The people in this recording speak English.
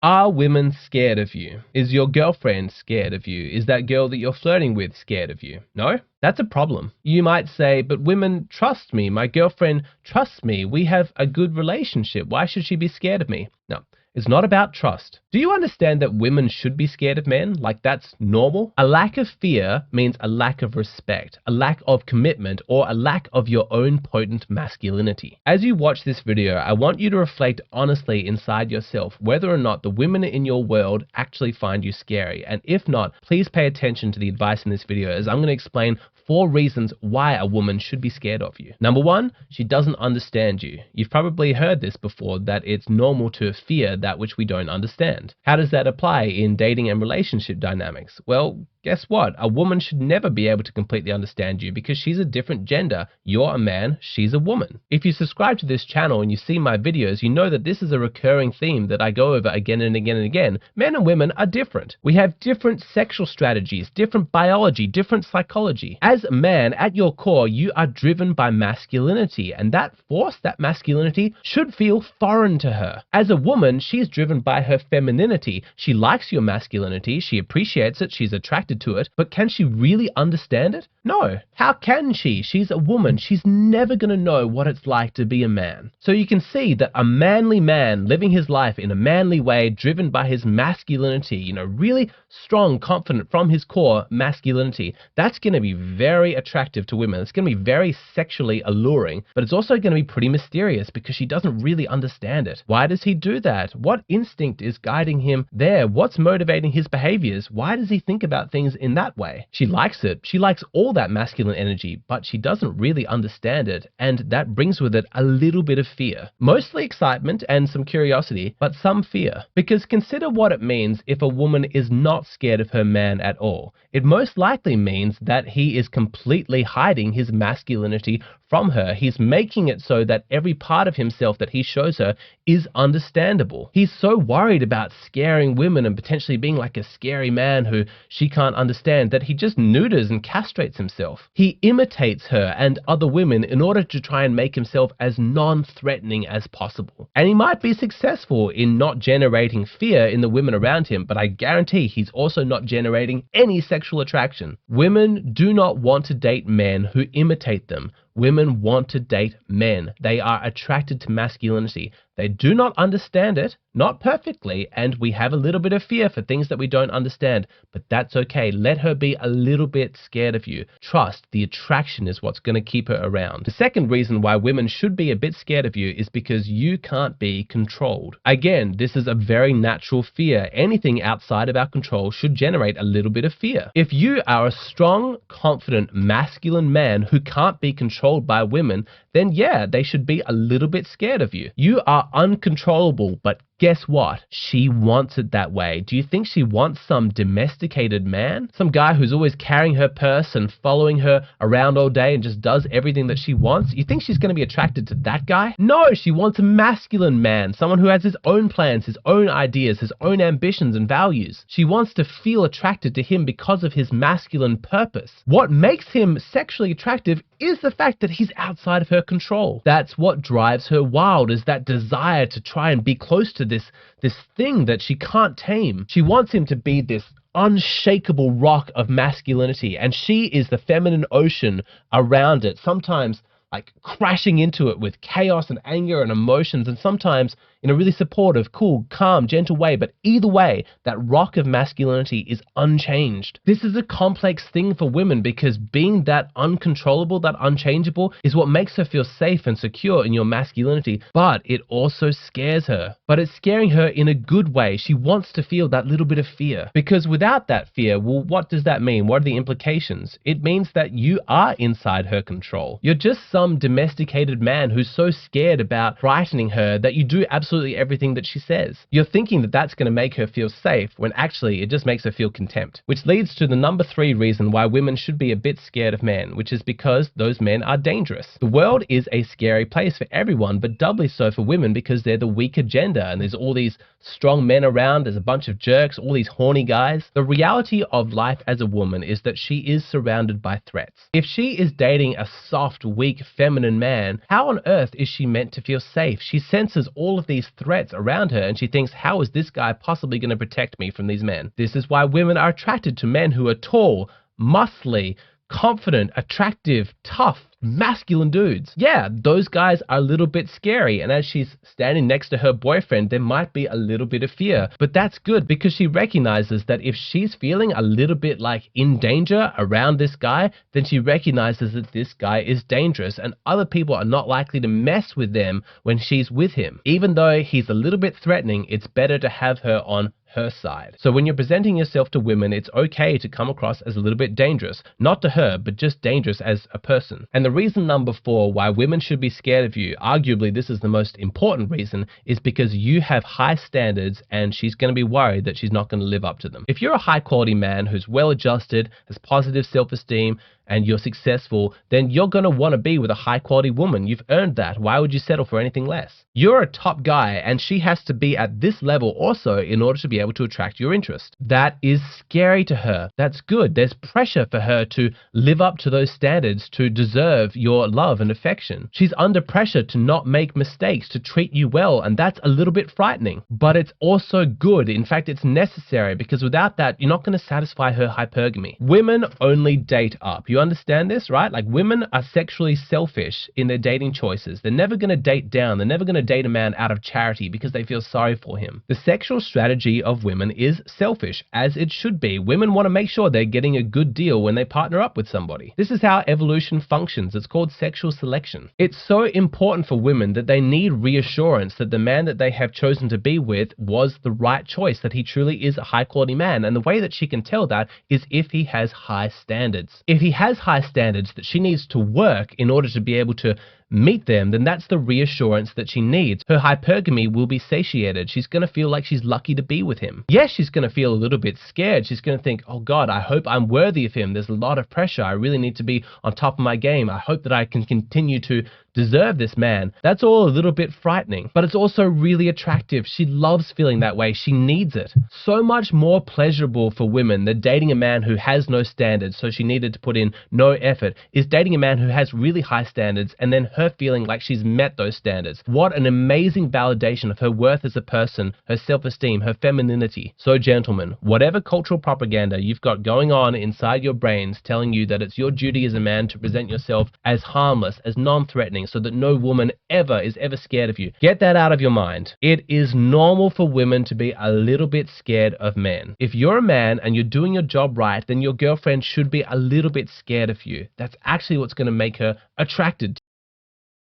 Are women scared of you? Is your girlfriend scared of you? Is that girl that you're flirting with scared of you? No? That's a problem. You might say, but women trust me. My girlfriend trusts me. We have a good relationship. Why should she be scared of me? No. It's not about trust. Do you understand that women should be scared of men? Like that's normal? A lack of fear means a lack of respect, a lack of commitment, or a lack of your own potent masculinity. As you watch this video, I want you to reflect honestly inside yourself whether or not the women in your world actually find you scary. And if not, please pay attention to the advice in this video as I'm going to explain 4 reasons why a woman should be scared of you. Number 1, she doesn't understand you. You've probably heard this before, that it's normal to fear that which we don't understand. How does that apply in dating and relationship dynamics? Well, guess what? A woman should never be able to completely understand you because she's a different gender. You're a man, she's a woman. If you subscribe to this channel and you see my videos, you know that this is a recurring theme that I go over again and again and again. Men and women are different. We have different sexual strategies, different biology, different psychology. As a man, at your core, you are driven by masculinity, and that force, that masculinity, should feel foreign to her. As a woman, she is driven by her femininity. She likes your masculinity, she appreciates it, she's attracted to it, but can she really understand it? No. How can she? She's a woman. She's never going to know what it's like to be a man. So you can see that a manly man living his life in a manly way, driven by his masculinity, really strong, confident from his core masculinity, that's going to be very attractive to women. It's going to be very sexually alluring, but it's also going to be pretty mysterious because she doesn't really understand it. Why does he do that? What instinct is guiding him there? What's motivating his behaviors? Why does he think about things in that way? She likes it. She likes all that masculine energy, but she doesn't really understand it, and that brings with it a little bit of fear. Mostly excitement and some curiosity, but some fear. Because consider what it means if a woman is not scared of her man at all. It most likely means that he is completely hiding his masculinity from her. He's making it so that every part of himself that he shows her is understandable. He's so worried about scaring women and potentially being like a scary man who she can't understand that he just neuters and castrates himself. He imitates her and other women in order to try and make himself as non-threatening as possible. And he might be successful in not generating fear in the women around him, but I guarantee he's also not generating any sexual attraction. Women do not want to date men who imitate them. Women want to date men. They are attracted to masculinity. They do not understand it, not perfectly, and we have a little bit of fear for things that we don't understand, but that's okay. Let her be a little bit scared of you. Trust, the attraction is what's going to keep her around. The second reason why women should be a bit scared of you is because you can't be controlled. Again, this is a very natural fear. Anything outside of our control should generate a little bit of fear. If you are a strong, confident, masculine man who can't be controlled by women, then yeah, they should be a little bit scared of you. You are uncontrollable, but guess what? She wants it that way. Do you think she wants some domesticated man? Some guy who's always carrying her purse and following her around all day and just does everything that she wants? You think she's going to be attracted to that guy? No, she wants a masculine man, someone who has his own plans, his own ideas, his own ambitions and values. She wants to feel attracted to him because of his masculine purpose. What makes him sexually attractive is the fact that he's outside of her control. That's what drives her wild, is that desire to try and be close to this thing that she can't tame. She wants him to be this unshakable rock of masculinity, and she is the feminine ocean around it, sometimes like crashing into it with chaos and anger and emotions, and sometimes in a really supportive, cool, calm, gentle way, but either way, that rock of masculinity is unchanged. This is a complex thing for women because being that uncontrollable, that unchangeable, is what makes her feel safe and secure in your masculinity, but it also scares her. But it's scaring her in a good way. She wants to feel that little bit of fear, because without that fear, well, what does that mean? What are the implications? It means that you are inside her control. You're just some domesticated man who's so scared about frightening her that you do absolutely everything that she says. You're thinking that that's going to make her feel safe when actually it just makes her feel contempt. Which leads to the number 3 reason why women should be a bit scared of men, which is because those men are dangerous. The world is a scary place for everyone, but doubly so for women because they're the weaker gender and there's all these strong men around, there's a bunch of jerks, all these horny guys. The reality of life as a woman is that she is surrounded by threats. If she is dating a soft, weak, feminine man, how on earth is she meant to feel safe? She senses all of these these threats around her and she thinks, how is this guy possibly going to protect me from these men? This is why women are attracted to men who are tall, muscly, confident, attractive, tough, masculine dudes. Yeah, those guys are a little bit scary, and as she's standing next to her boyfriend, there might be a little bit of fear, but that's good because she recognizes that if she's feeling a little bit like in danger around this guy, then she recognizes that this guy is dangerous and other people are not likely to mess with them when she's with him. Even though he's a little bit threatening, it's better to have her on her side. So when you're presenting yourself to women, it's okay to come across as a little bit dangerous, not to her, but just dangerous as a person. And the reason number 4 why women should be scared of you, arguably this is the most important reason, is because you have high standards and she's going to be worried that she's not going to live up to them. If you're a high quality man who's well adjusted, has positive self-esteem, and you're successful, then you're going to want to be with a high quality woman. You've earned that. Why would you settle for anything less? You're a top guy and she has to be at this level also in order to be able to attract your interest. That is scary to her. That's good. There's pressure for her to live up to those standards to deserve your love and affection. She's under pressure to not make mistakes, to treat you well, and that's a little bit frightening. But it's also good. In fact, it's necessary because without that, you're not going to satisfy her hypergamy. Women only date up. You understand this, right? Like, women are sexually selfish in their dating choices. They're never going to date down. They're never going to date a man out of charity because they feel sorry for him. The sexual strategy of women is selfish, as it should be. Women want to make sure they're getting a good deal when they partner up with somebody. This is how evolution functions. It's called sexual selection. It's so important for women that they need reassurance that the man that they have chosen to be with was the right choice, that he truly is a high quality man. And the way that she can tell that is if he has high standards. If he has high standards that she needs to work in order to be able to meet them, then that's the reassurance that she needs. Her hypergamy will be satiated. She's going to feel like she's lucky to be with him. Yes, she's going to feel a little bit scared. She's going to think, oh God, I hope I'm worthy of him. There's a lot of pressure. I really need to be on top of my game. I hope that I can continue to deserve this man. That's all a little bit frightening, but it's also really attractive. She loves feeling that way. She needs it. So much more pleasurable for women than dating a man who has no standards, so she needed to put in no effort, is dating a man who has really high standards and then her feeling like she's met those standards. What an amazing validation of her worth as a person, her self-esteem, her femininity. So gentlemen, whatever cultural propaganda you've got going on inside your brains telling you that it's your duty as a man to present yourself as harmless, as non-threatening, so that no woman is ever scared of you, get that out of your mind. It is normal for women to be a little bit scared of men. If you're a man and you're doing your job right, then your girlfriend should be a little bit scared of you. That's actually what's going to make her attracted